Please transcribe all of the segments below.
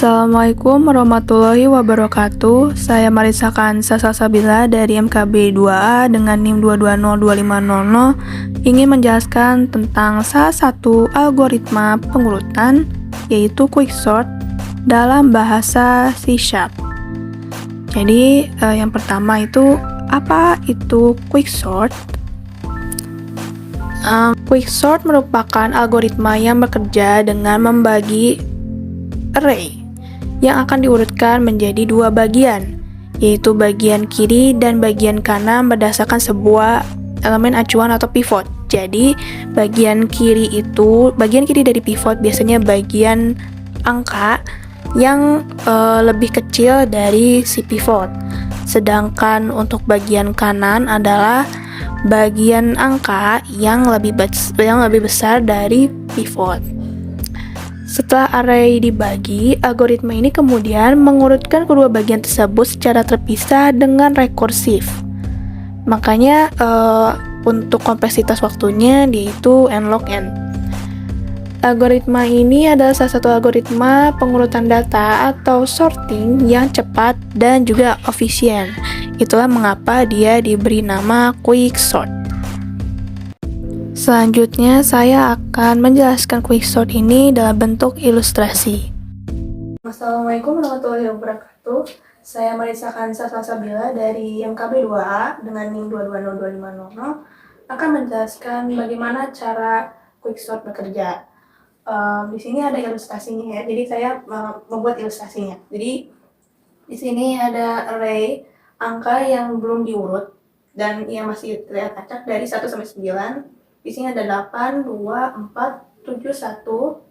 Assalamualaikum warahmatullahi wabarakatuh. Saya Marisa Kansa Salsabila dari MKB 2A dengan NIM 2202500 ingin menjelaskan tentang salah satu algoritma pengurutan yaitu quicksort dalam bahasa C#. Jadi yang pertama itu apa itu quicksort? Quicksort merupakan algoritma yang bekerja dengan membagi array yang akan diurutkan menjadi dua bagian, yaitu bagian kiri dan bagian kanan berdasarkan sebuah elemen acuan atau pivot. Jadi, bagian kiri dari pivot biasanya bagian angka yang lebih kecil dari si pivot. Sedangkan untuk bagian kanan adalah bagian angka yang lebih besar dari pivot. Setelah array dibagi, algoritma ini kemudian mengurutkan kedua bagian tersebut secara terpisah dengan rekursif. Makanya untuk kompleksitas waktunya yaitu n log n. Algoritma ini adalah salah satu algoritma pengurutan data atau sorting yang cepat dan juga efisien. Itulah mengapa dia diberi nama quicksort. Selanjutnya, saya akan menjelaskan quicksort ini dalam bentuk ilustrasi. Assalamualaikum warahmatullahi wabarakatuh. Saya Marisa Kansa Salsabila dari MKB 2A dengan NIM 2202500 akan menjelaskan bagaimana cara quicksort bekerja. Di sini ada ilustrasinya ya. Jadi saya membuat ilustrasinya. Jadi di sini ada array angka yang belum diurut dan yang masih terlihat acak dari 1 sampai 9. Di sini ada 8, 2, 4, 7, 1,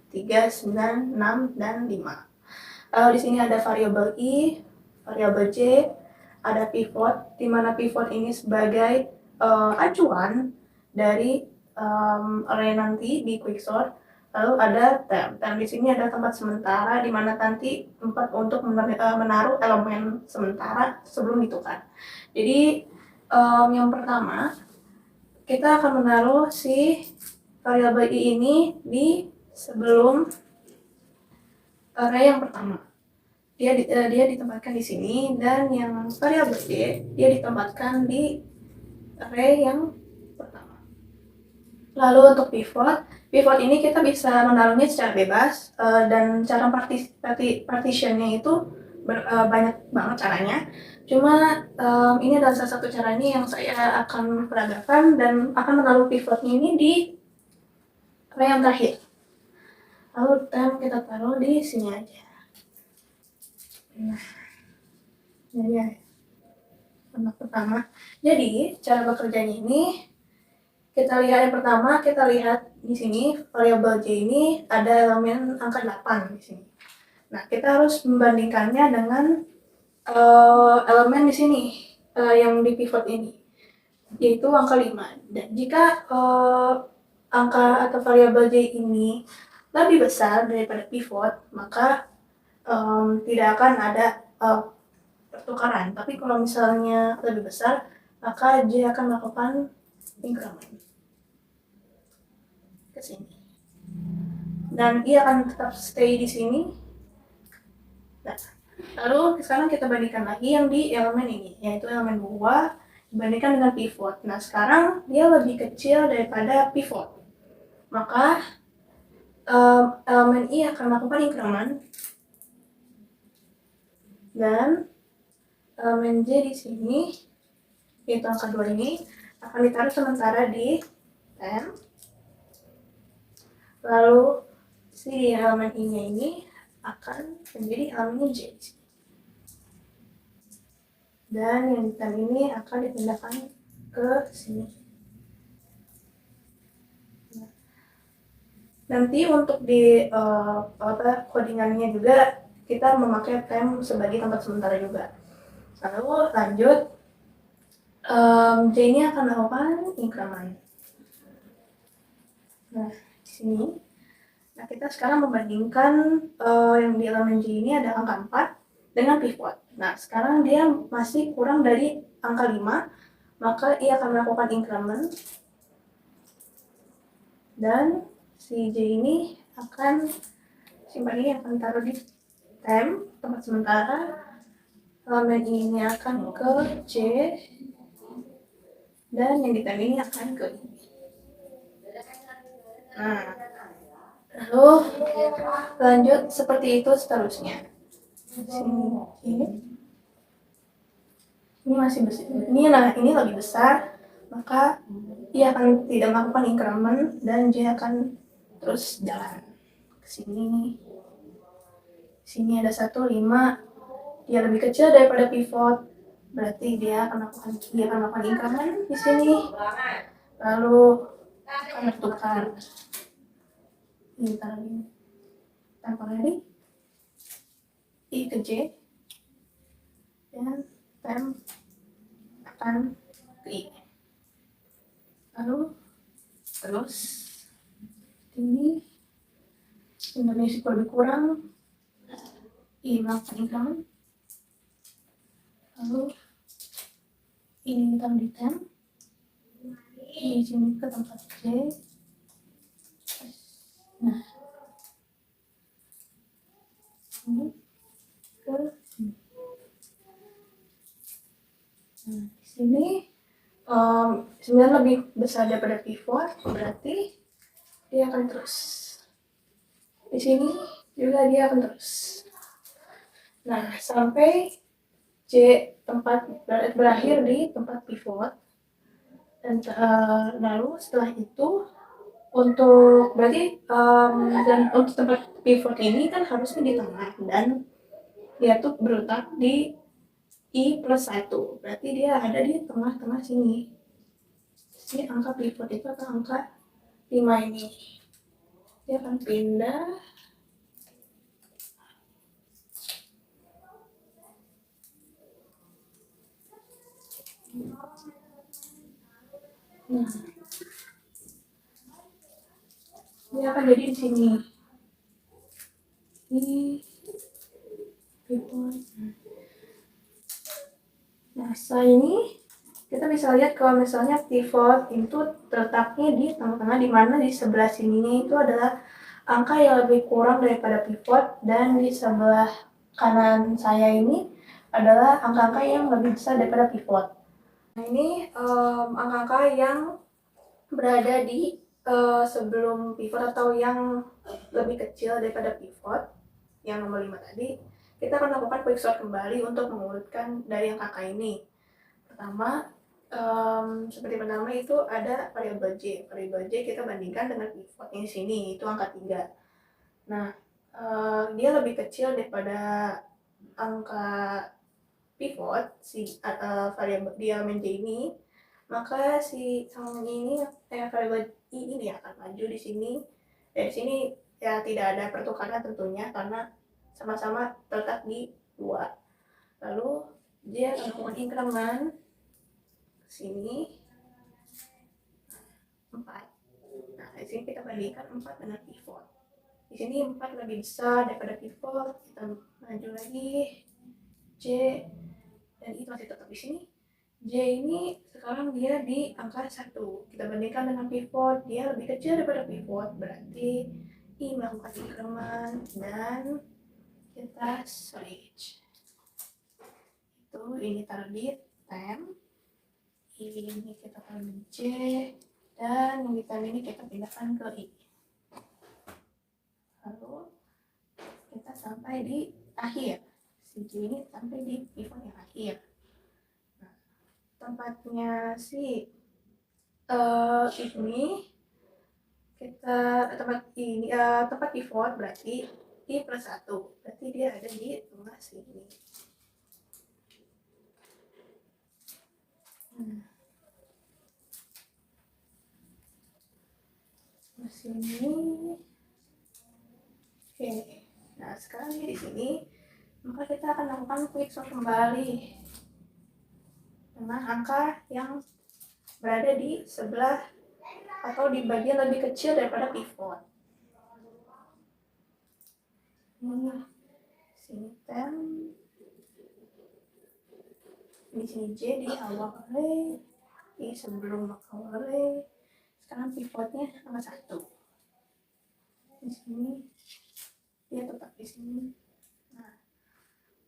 3, 9, 6, dan 5. Lalu di sini ada variabel I, variabel J, ada pivot, di mana pivot ini sebagai acuan dari array nanti di quicksort. Lalu ada temp di sini ada tempat sementara di mana nanti tempat untuk menaruh elemen sementara sebelum ditukar. Jadi yang pertama kita akan menaruh si variabel I ini di sebelum array yang pertama. Dia ditempatkan di sini, dan yang variabel D dia ditempatkan di array yang pertama. Lalu untuk pivot ini kita bisa menaruhnya secara bebas, dan cara partitionnya itu banyak banget caranya. Cuma ini adalah salah satu caranya yang saya akan peragakan dan akan menaruh pivotnya ini di array yang terakhir. Lalu temp kita taruh di sini aja. Nah, jadi anak pertama. Jadi cara bekerjanya ini kita lihat yang pertama, kita lihat di sini variabel J ini ada elemen angka 8 di sini. Nah, kita harus membandingkannya dengan elemen di sini yang di pivot ini, yaitu angka 5. Dan jika angka atau variabel J ini lebih besar daripada pivot, maka tidak akan ada pertukaran. Tapi kalau misalnya lebih besar, maka J akan melakukan increment ke sini. Dan ia akan tetap stay di sini. Nah, lalu sekarang kita bandingkan lagi yang di elemen ini, yaitu elemen 2 dibandingkan dengan pivot. Nah, sekarang dia lebih kecil daripada pivot. Maka elemen I akan melakukan increment, dan elemen J di sini, yaitu angka 2 ini, akan ditaruh sementara di temp. Lalu si elemen I-nya ini akan menjadi elemen J. Dan yang di temp ini akan dipindahkan ke sini. Nanti untuk di codingannya juga kita memakai temp sebagai tempat sementara juga. Lalu lanjut, J ini akan melakukan increment. Nah, di sini. Nah, kita sekarang membandingkan yang di elemen J ini ada angka 4 dengan pivot. Nah, sekarang dia masih kurang dari angka 5, maka ia akan melakukan increment. Dan si J ini akan simpan ini akan taruh di temp, tempat sementara. Elemen ini akan ke C, dan yang di temp ini akan ke I. Nah, lalu lanjut seperti itu seterusnya. Ini masih besar. Ini lebih besar, maka ia akan tidak melakukan increment dan dia akan terus jalan ke sini. Sini ada 1, 5. Dia lebih kecil daripada pivot, berarti dia akan melakukan increment di sini. Lalu akan bertukar. Ini tadi temporary I ke J dan temp akan ke I. Lalu terus ini Indonesia lebih kurang I melakukan increment. Lalu ini kita di temp, di sini ke tempat J. Nah, ini ke sini. Nah, di sini 9 lebih besar daripada pivot, berarti dia akan terus. Di sini juga dia akan terus. Nah, sampai J tempat berakhir di tempat pivot. Dan lalu setelah itu untuk berarti dan untuk tempat pivot ini kan harusnya di tengah dan dia tuh berletak di I plus 1, berarti dia ada di tengah-tengah sini. Ini angka pivot itu atau angka 5 ini. Dia akan pindah. Nah, dia akan jadi di sini. Ini pivot. Nah, setelah ini kita bisa lihat kalau misalnya pivot itu terletaknya di tengah-tengah, di mana di sebelah sininya itu adalah angka yang lebih kurang daripada pivot, dan di sebelah kanan saya ini adalah angka-angka yang lebih besar daripada pivot. Nah, ini angka-angka yang berada di sebelum pivot atau yang lebih kecil daripada pivot, yang nomor 5 tadi. Kita akan lakukan quicksort kembali untuk mengurutkan dari angka ini. Pertama, seperti pertama itu ada variabel J. Variabel J kita bandingkan dengan pivot yang sini, itu angka 3. Nah, dia lebih kecil daripada angka pivot, variabel di elemen J ini, maka si variabel I ini akan maju di sini. Dari sini ya tidak ada pertukaran tentunya karena sama-sama terletak di 2. Lalu dia akan melakukan increment ke sini 4. Nah, di sini kita bandingkan 4 dengan pivot. Di sini 4 lebih besar daripada pivot. Kita maju lagi J, dan itu masih tetap di sini. J ini sekarang dia di angka 1. Kita bandingkan dengan pivot, dia lebih kecil daripada pivot, berarti I melakukan increment dan kita switch. Itu ini taruh di temp, ini kita taruh di J, dan yang di temp ini kita pindahkan ke I. Lalu kita sampai di akhir. Si J ini sampai di pivot yang akhir. Nah, tempatnya si ini kita tempat pivot berarti I plus 1, berarti dia ada di tengah sini. Sini. Oke. Nah, sekarang di sini maka kita akan lakukan quicksort kembali dengan angka yang berada di sebelah atau di bagian lebih kecil daripada pivot. Ini sini temp, di sini J di awal array, di sebelum awal array. Sekarang pivotnya angka 1. Di sini dia tetap di sini. Nah,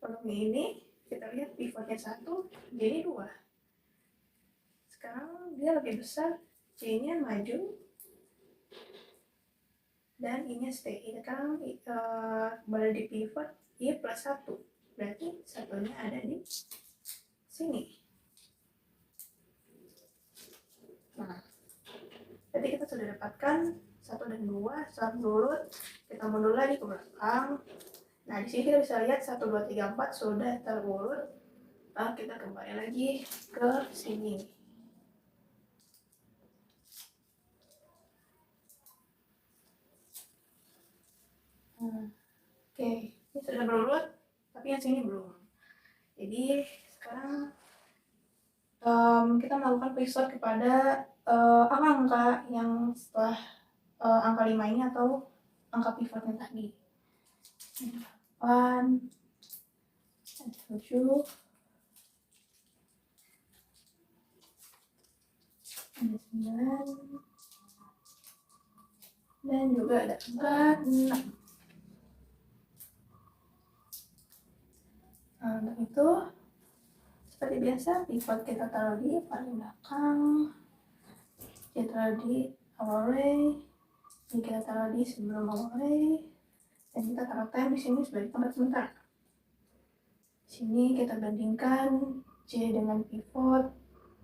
Kalau ini kita lihat pivotnya 1, jadi 2. Sekarang dia lebih besar, C-nya maju dan I-nya stay. Sekarang boleh di pivot I plus 1, berarti satunya ada di sini. Nah, jadi kita sudah dapatkan 1 dan 2 setelah berurut. Kita mundur lagi ke belakang. Nah, di sini kita bisa lihat 1, 2, 3, 4 sudah terurut. Nah, kita kembali lagi ke sini. Oke, ini sudah berurut, tapi yang sini belum. Jadi sekarang kita melakukan quicksort kepada angka yang setelah angka 5 ini atau angka pivotnya tadi. 8, 7, 9, dan juga ada angka 6. Nah, untuk itu seperti biasa pivot kita taruh di paling belakang, kita taruh di awal array, ini kita taruh di sebelum awal array, dan kita taruh time di sini sebagai tempat sementara. Di sini kita bandingkan C dengan pivot,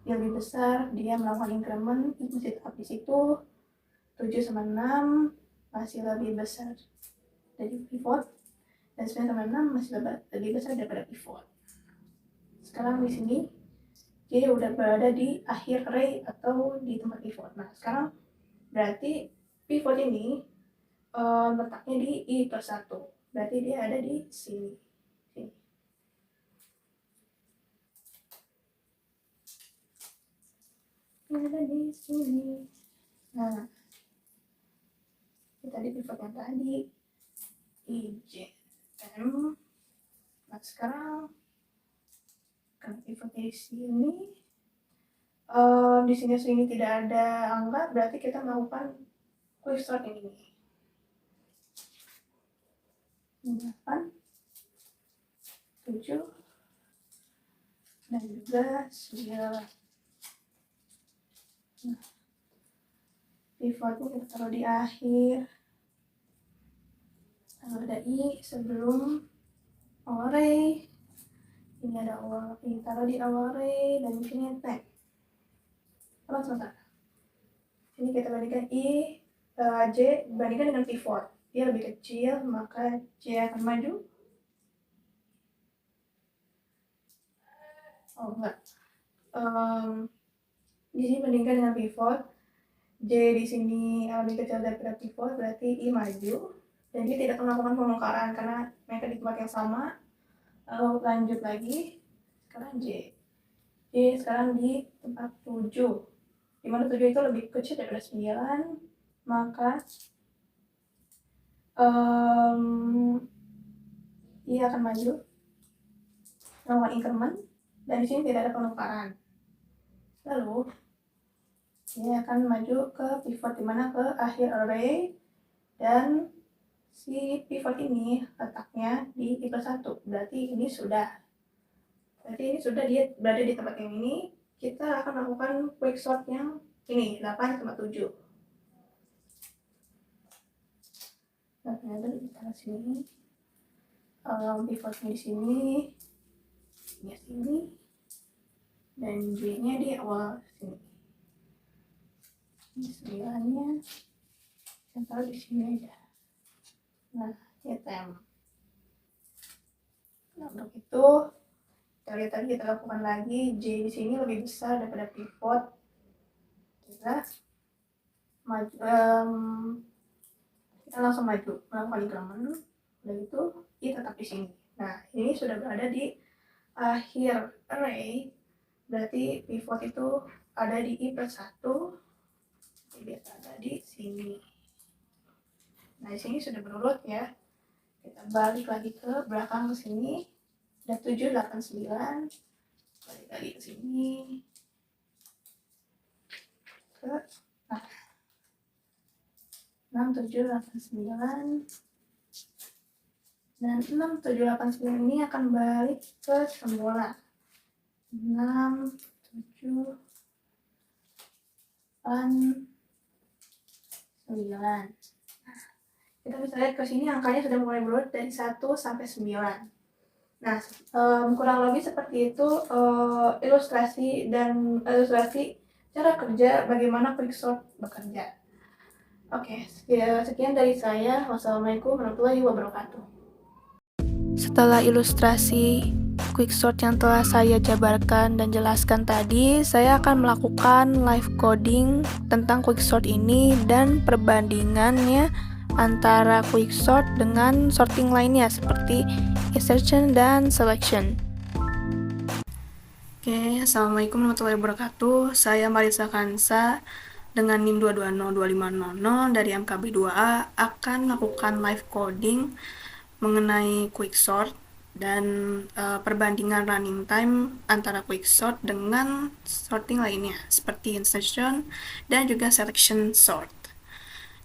yang lebih besar dia melakukan increment, itu masih tetap di situ. 7 sama 6 masih lebih besar dari pivot, dan 9 sama 6 masih lebih besar daripada pivot. Sekarang di sini J udah berada di akhir array atau di tempat pivot. Nah, sekarang berarti pivot ini letaknya di I plus 1. Berarti dia ada di sini. Ada di sini. Nah, kita di pivot yang tadi I, J, M. Nah, sekarang kan pivotnya di sini. Di sini tidak ada angka, berarti kita melakukan quicksort ini. 8, 7, dan juga 9. Nah, pivotnya kita taruh di akhir. Taruh ada I sebelum awal array. Ini ada awal, ini taruh di awal array, dan di sini tag. Sebentar. Ini kita bandingkan I, J bandingkan dengan pivot. Dia lebih kecil, maka J akan maju. Oh enggak. Di sini bandingkan dengan pivot. J di sini lebih kecil daripada pivot, berarti I maju. Dan dia tidak melakukan pembongkaran karena mereka di tempat yang sama. Lalu lanjut lagi. Sekarang J. J sekarang di tempat 7. Dimana 7 itu lebih kecil daripada 9, maka ia akan maju melakukan increment, dan di sini tidak ada penukaran. Lalu ini akan maju ke pivot, dimana ke akhir array, dan si pivot ini letaknya di I plus 1. Berarti ini sudah dia berada di tempat yang ini. Kita akan melakukan quicksort yang ini 8,7. Nah, ternyata di tengah sini, pivotnya di sini, ini sini, dan J-nya di awal sini. Ini 9-nya saya taruh di sini aja. Nah, ya tem. Nah, untuk itu kita lihat tadi, kita lakukan lagi. J di sini lebih besar daripada pivot. Kita maju, kita langsung maju melakukan increment. Udah gitu I tetap di sini. Nah, ini sudah berada di akhir array, berarti pivot itu ada di I plus 1. Dia ada di sini. Nah, di sini sudah berurut ya. Kita balik lagi ke belakang ke sini. Ada 7, 8, 9. Balik lagi ke sini. Nah, 6, 7, 8, 9. Dan 6, 7, 8, 9 ini akan balik ke semula. 6, 7, 8, 9. Kita bisa lihat ke sini angkanya sudah mulai berurut dari 1 sampai 9. Nah, kurang lebih seperti itu ilustrasi cara kerja bagaimana Quicksort bekerja. Oke, sekian dari saya. Wassalamualaikum warahmatullahi wabarakatuh. Setelah ilustrasi Quicksort yang telah saya jabarkan dan jelaskan tadi, saya akan melakukan live coding tentang Quicksort ini dan perbandingannya antara Quicksort dengan sorting lainnya seperti insertion dan selection. Oke, assalamualaikum warahmatullahi wabarakatuh. Saya Marisa Kansa dengan NIM 2202500 dari MKB 2A akan melakukan live coding mengenai Quicksort dan perbandingan running time antara Quicksort dengan sorting lainnya seperti insertion dan juga selection sort.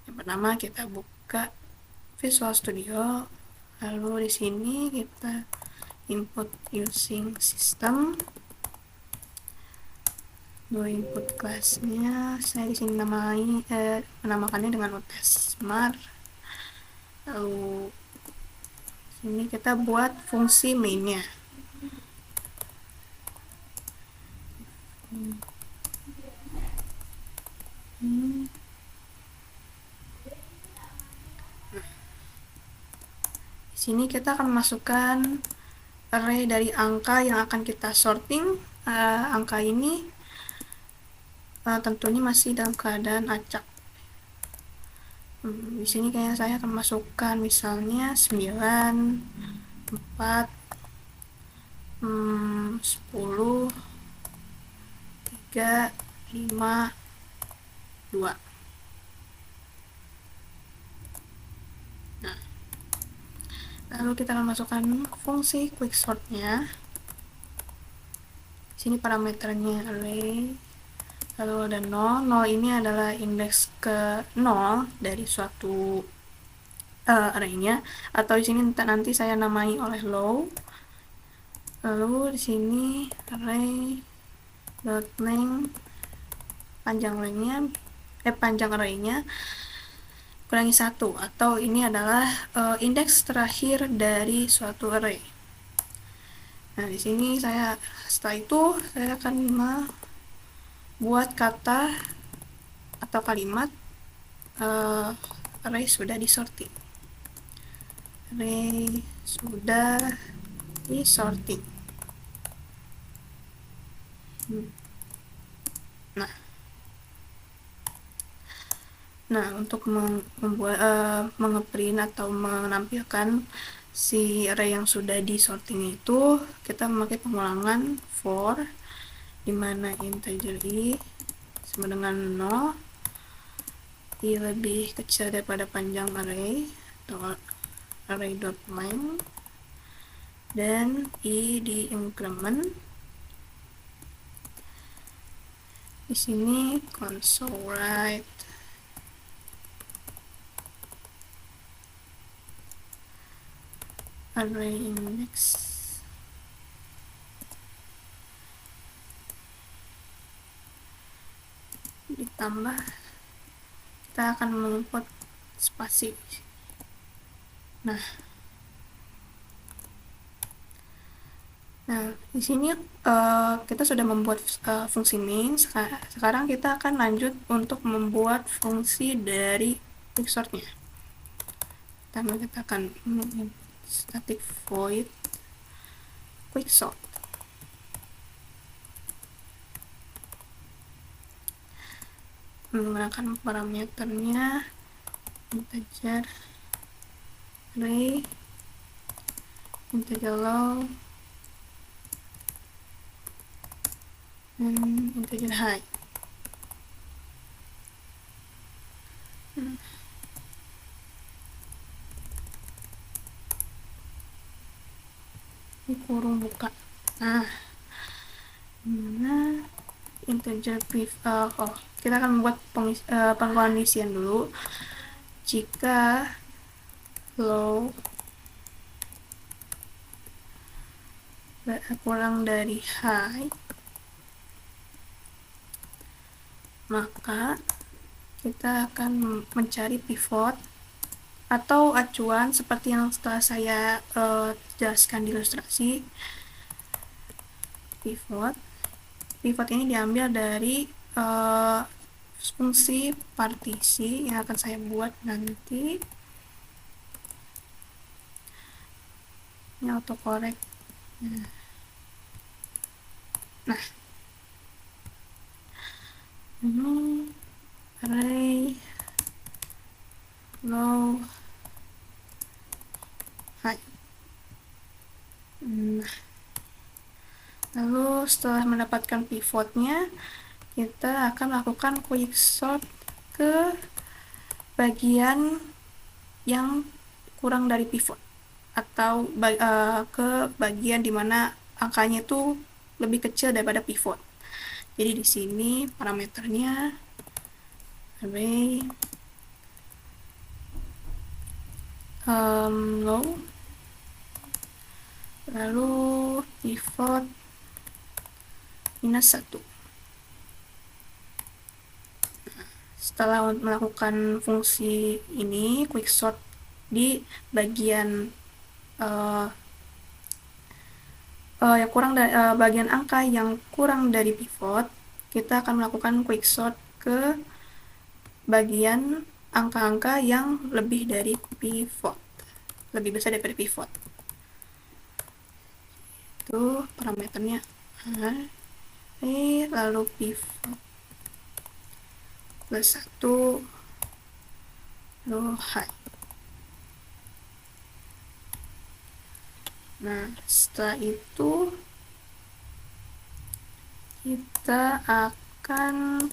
Yang pertama kita buka Visual Studio, lalu di sini kita input using system. Dua input kelasnya saya di sini menamakannya dengan UTS Smart. Lalu ini kita buat fungsi mainnya. Di sini kita akan masukkan array dari angka yang akan kita sorting. Angka ini tentunya masih dalam keadaan acak. Di sini kayaknya saya akan masukkan misalnya 9, 4, 10, 3, 5, 2. Nah, lalu kita akan masukkan fungsi quicksortnya. Di sini parameternya array, lalu ada 0. 0 ini adalah indeks ke 0 dari suatu arraynya, atau di sini nanti saya namai oleh low. Lalu di sini array dot length, panjang arraynya kurangi 1, atau ini adalah indeks terakhir dari suatu array. Nah, di sini setelah itu saya akan membuat kata atau kalimat array sudah disorting. Array sudah disorting. Nah, untuk mengeprint atau menampilkan si array yang sudah disorting itu, kita memakai pengulangan for, dimana integer i sama dengan 0, i lebih kecil daripada panjang array atau array.length, dan i di increment. Di sini console write array index ditambah, kita akan menginput spasi. Nah, di sini kita sudah membuat fungsi main. Sekarang kita akan lanjut untuk membuat fungsi dari quicksortnya. Pertama kita akan static void quicksort. Menggunakan parameternya integer array, integer low, dan integer high. Ini kurung buka. Nah, mana integer kita akan membuat pengkondisian dulu. Jika low kurang dari high, maka kita akan mencari pivot atau acuan seperti yang setelah saya jelaskan di ilustrasi. Pivot ini diambil dari fungsi partisi yang akan saya buat nanti. Ini autocorrect. Nah, ini array low high. Nah, lalu setelah mendapatkan pivotnya, kita akan melakukan quicksort ke bagian yang kurang dari pivot, atau ke bagian dimana angkanya itu lebih kecil daripada pivot. Jadi di sini parameternya array low, lalu pivot -1. Setelah melakukan fungsi ini, quicksort di bagian yang kurang dari bagian angka yang kurang dari pivot, kita akan melakukan quicksort ke bagian angka-angka yang lebih dari pivot, lebih besar daripada pivot. Itu parameternya lalu pivot +1 lalu high. Nah, setelah itu kita akan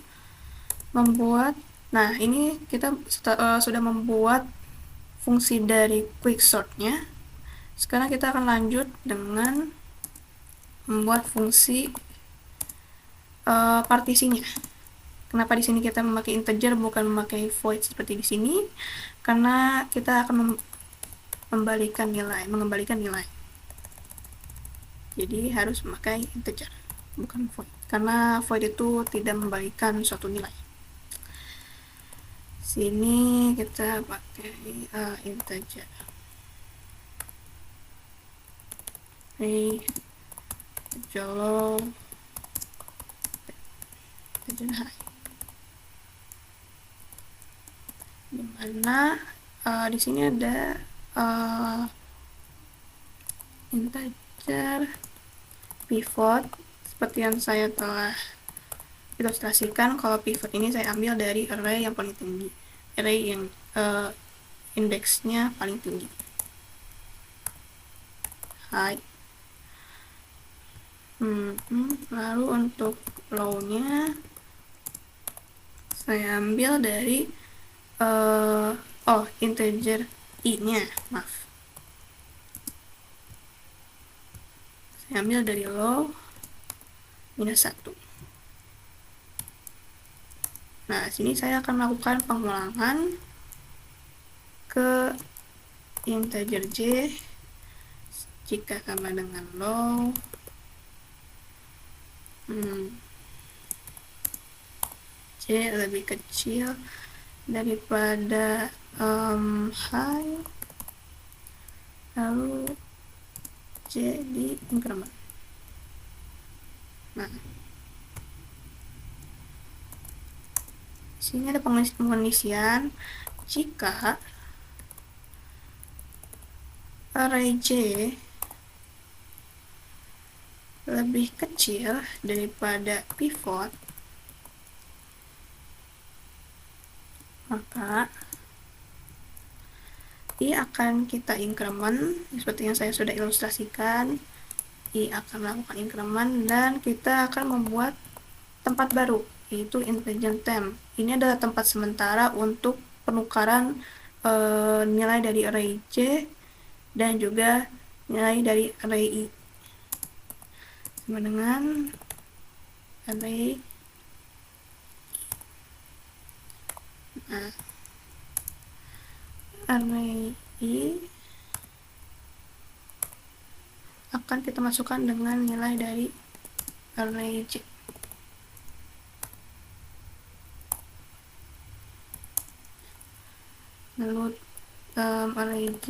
membuat, nah ini kita sudah membuat fungsi dari quicksortnya. Sekarang kita akan lanjut dengan membuat fungsi partisinya. Kenapa di sini kita memakai integer bukan memakai void seperti di sini? Karena kita akan mengembalikan nilai. Jadi harus memakai integer, bukan void. Karena void itu tidak membalikan suatu nilai. Sini kita pakai integer. Integer low, integer high. Dimana di sini ada integer pivot seperti yang saya telah ilustrasikan. Kalau pivot ini saya ambil dari array yang paling tinggi, array yang indeksnya paling tinggi, high. Lalu untuk low-nya saya ambil dari integer i-nya, maaf. Saya ambil dari low -1. Nah, sini saya akan melakukan pengulangan ke integer j jika sama dengan low j lebih kecil daripada high, lalu j di increment. Nah, sini ada pengondisian jika array j lebih kecil daripada pivot, maka i akan kita increment seperti yang saya sudah ilustrasikan. I akan melakukan increment dan kita akan membuat tempat baru, yaitu integer temp. Ini adalah tempat sementara untuk penukaran nilai dari array j dan juga nilai dari array i sama dengan array. Nah, array i akan kita masukkan dengan nilai dari array J. Lalu array J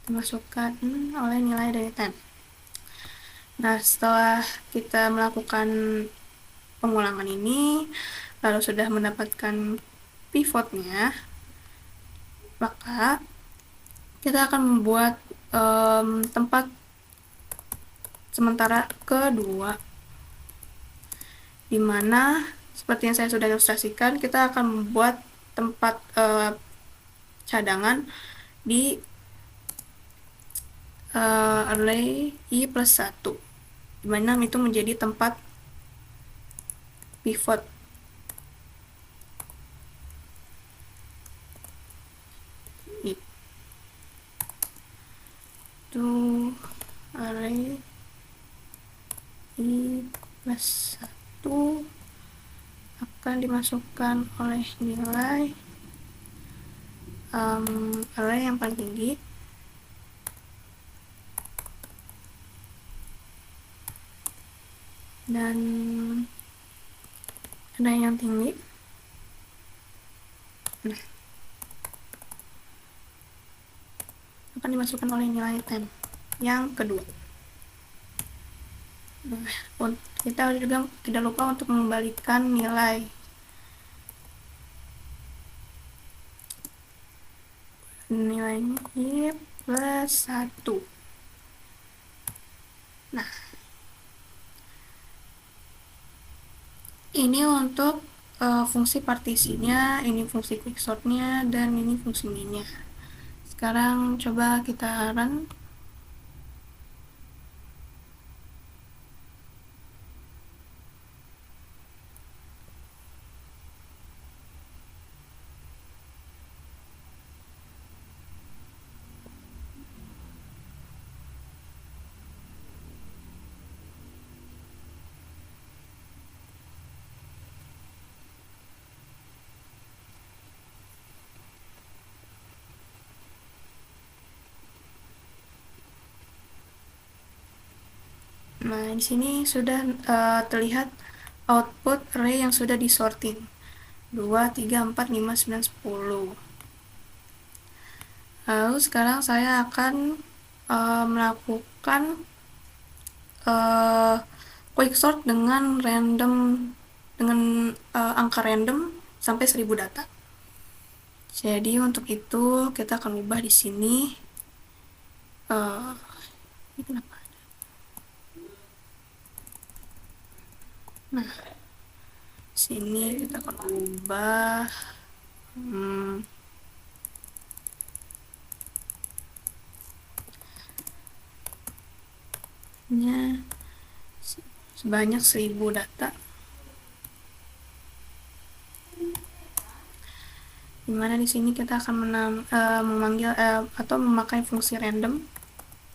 dimasukkan oleh nilai dari 10. Nah, setelah kita melakukan pengulangan ini, lalu sudah mendapatkan pivotnya, maka kita akan membuat tempat sementara kedua, dimana seperti yang saya sudah ilustrasikan, kita akan membuat tempat cadangan di array I plus 1, dimana itu menjadi tempat pivot. Itu array I plus 1 akan dimasukkan oleh nilai array yang paling tinggi, dan ada yang tinggi. Nah, akan dimasukkan oleh nilai 10 yang kedua. Nah, kita juga tidak lupa untuk mengembalikan nilai nilainya I plus 1. Nah, ini untuk fungsi partisinya, ini fungsi quicksortnya, dan ini fungsi min-nya. Sekarang coba kita run. Nah, di sini sudah terlihat output array yang sudah disorting. 2, 3, 4, 5, 9, 10. Lalu sekarang saya akan melakukan quicksort dengan angka random sampai 1000 data. Jadi untuk itu kita akan ubah di sini. Ini kenapa? Nah, sini kita akan ubah sebanyak 1000 data, dimana di sini kita akan memanggil atau memakai fungsi random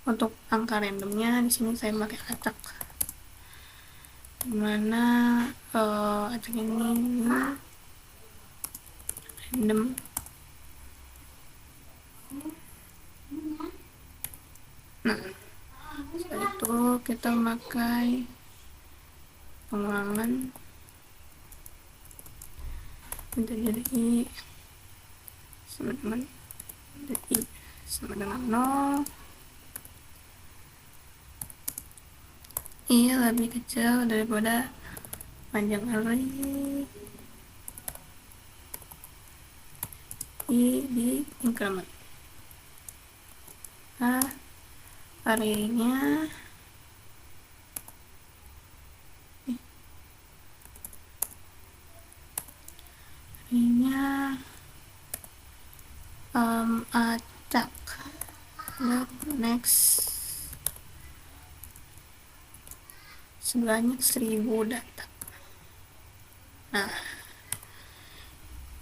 untuk angka randomnya. Di sini saya memakai acak, dimana acak ini random. Nah, setelah itu kita memakai pengulangan menjadi I sama dengan 0. I lebih kecil daripada panjang array I di increment. Nah, arraynya acak. Next, sebanyak 1000 data. Nah,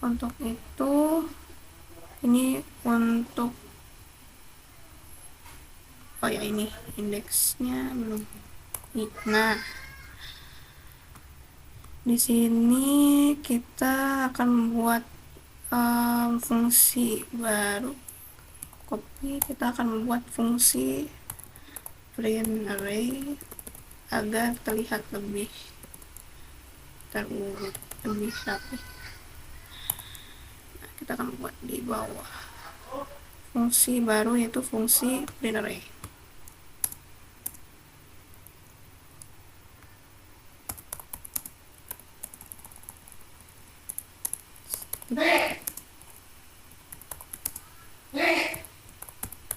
untuk itu ini untuk ini indeksnya belum. Nah, di sini kita akan membuat fungsi baru. Copy, kita akan membuat fungsi print array agar terlihat lebih terurut, lebih rapi. Nah, kita akan buat di bawah fungsi baru, yaitu fungsi print array.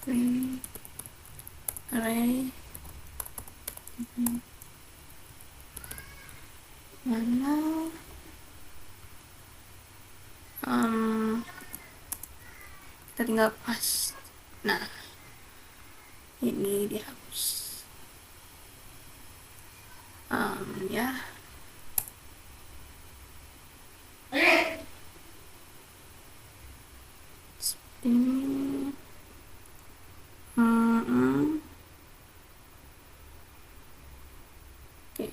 Print array mana kita tinggal pas. Nah, ini dihapus. Ya, ini oke.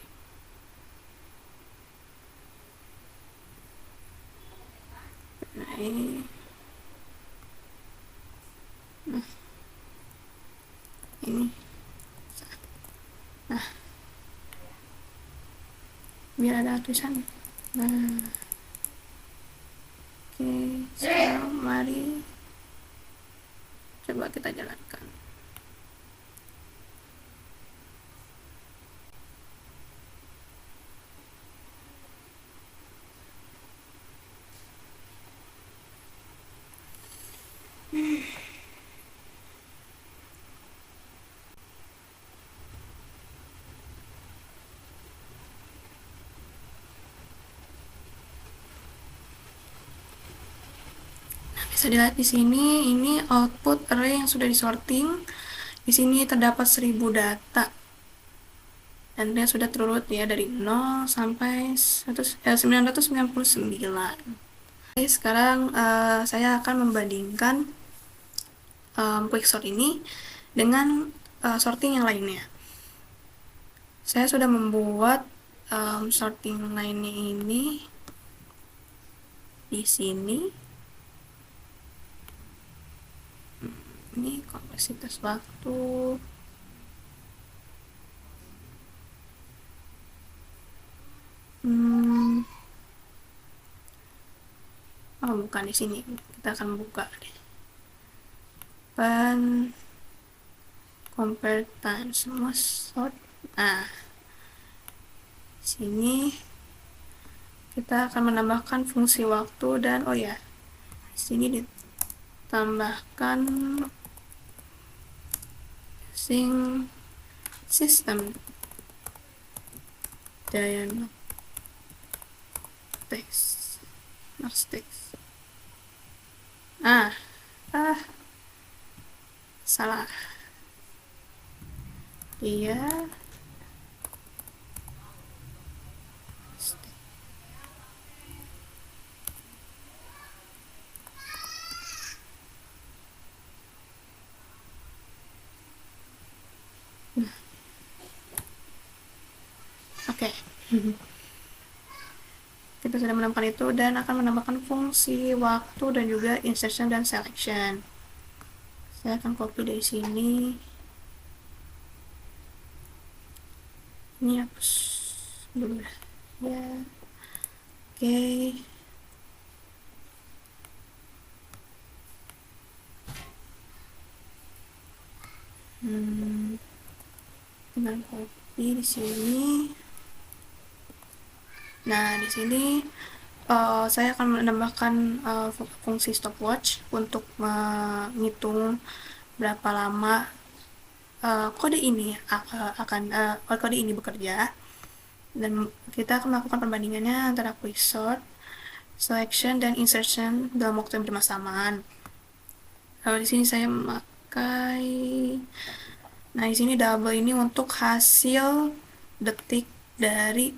Nah, ini nah, biar ada tulisan. Nah, oke, sekarang mari coba kita jalankan. Bisa dilihat di sini, ini output array yang sudah disorting. Di sini terdapat 1000 data. Dan dia sudah terurut ya dari 0 sampai 999. Oke, sekarang saya akan membandingkan quicksort ini dengan sorting yang lainnya. Saya sudah membuat sorting lainnya ini di sini. Ini kompleksitas waktu, oh bukan di sini, kita akan buka deh. Compare times most sort. Nah, sini kita akan menambahkan fungsi waktu dan oh ya, di sini ditambahkan using system dialog text, not text. Salah. Iya. Oke. Kita sudah menemukan itu dan akan menambahkan fungsi waktu dan juga insertion dan selection. Saya akan copy dari sini. Ini hapus dulu ya. Oke. Tinggal copy di sini. Nah, di sini saya akan menambahkan fungsi stopwatch untuk menghitung berapa lama kode ini bekerja, dan kita akan melakukan perbandingannya antara quicksort, selection, dan insertion dalam waktu yang bersamaan. Lalu di sini saya memakai, nah di sini double ini untuk hasil detik dari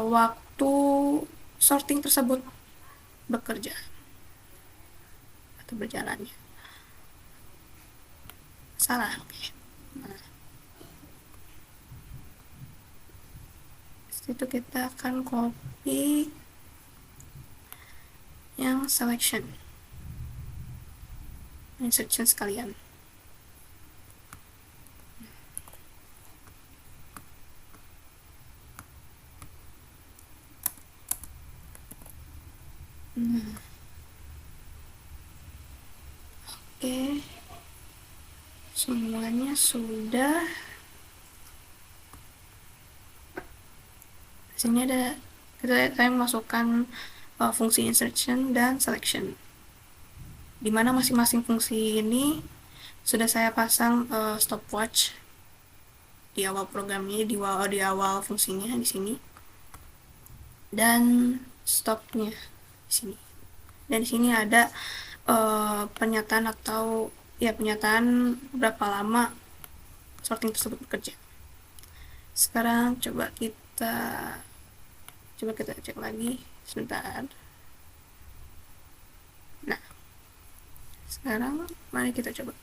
waktu sorting tersebut bekerja atau berjalannya. Salah, oke. Nah, itu kita akan copy yang selection, insertion sekalian. Oke, semuanya sudah. Di sini ada saya memasukkan fungsi insertion dan selection, dimana masing-masing fungsi ini sudah saya pasang stopwatch di awal programnya, di awal fungsinya di sini, dan stopnya di sini. Dan di sini ada pernyataan atau pernyataan berapa lama sorting tersebut bekerja. Sekarang coba kita cek lagi sebentar. Nah, sekarang mari kita coba.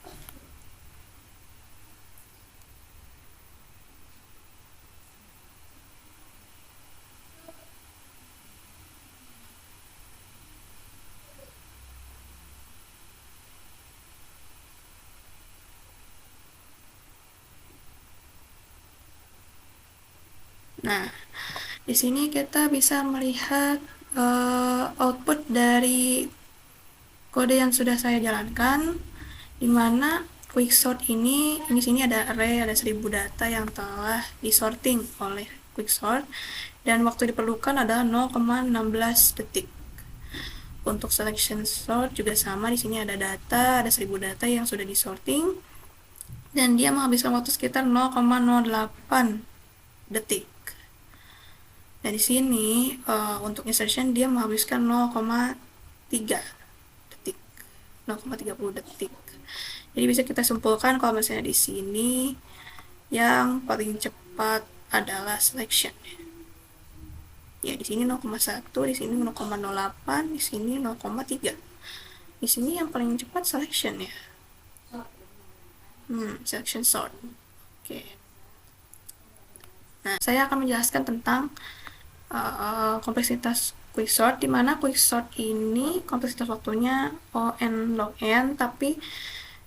Nah, di sini kita bisa melihat output dari kode yang sudah saya jalankan, di mana quicksort ini sini ada array, ada 1000 data yang telah disorting oleh quicksort, dan waktu diperlukan adalah 0,16 detik. Untuk selection sort juga sama, di sini ada 1000 data yang sudah disorting, dan dia menghabiskan waktu sekitar 0,08 detik. Dan di sini untuk insertion dia menghabiskan 0,3 detik, 0,30 detik. Jadi bisa kita simpulkan kalau misalnya di sini yang paling cepat adalah selection. Ya, di sini 0,1, di sini 0,08, di sini 0,3. Di sini yang paling cepat selection ya. Selection sort. Oke. Nah, saya akan menjelaskan tentang kompleksitas quicksort, di mana quicksort ini kompleksitas waktunya O (n) log n, tapi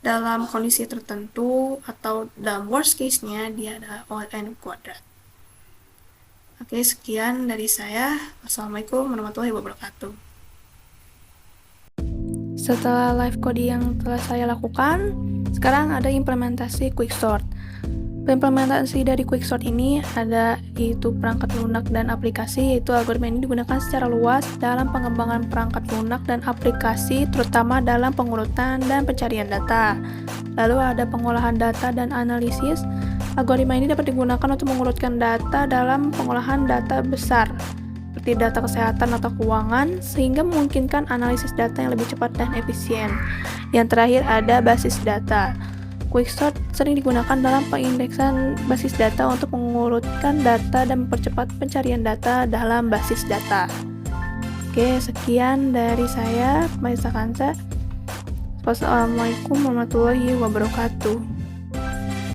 dalam kondisi tertentu atau dalam worst case-nya dia ada O (n) kuadrat. Oke, sekian dari saya. Assalamualaikum warahmatullahi wabarakatuh. Setelah live coding yang telah saya lakukan, sekarang ada implementasi quicksort. Implementasi dari quicksort ini ada yaitu perangkat lunak dan aplikasi, yaitu algoritma ini digunakan secara luas dalam pengembangan perangkat lunak dan aplikasi, terutama dalam pengurutan dan pencarian data. Lalu ada pengolahan data dan analisis. Algoritma ini dapat digunakan untuk mengurutkan data dalam pengolahan data besar, seperti data kesehatan atau keuangan, sehingga memungkinkan analisis data yang lebih cepat dan efisien. Yang terakhir ada basis data. Quicksort sering digunakan dalam pengindeksan basis data untuk mengurutkan data dan mempercepat pencarian data dalam basis data. Oke, sekian dari saya, Maisa Kansa. Wassalamualaikum warahmatullahi wabarakatuh.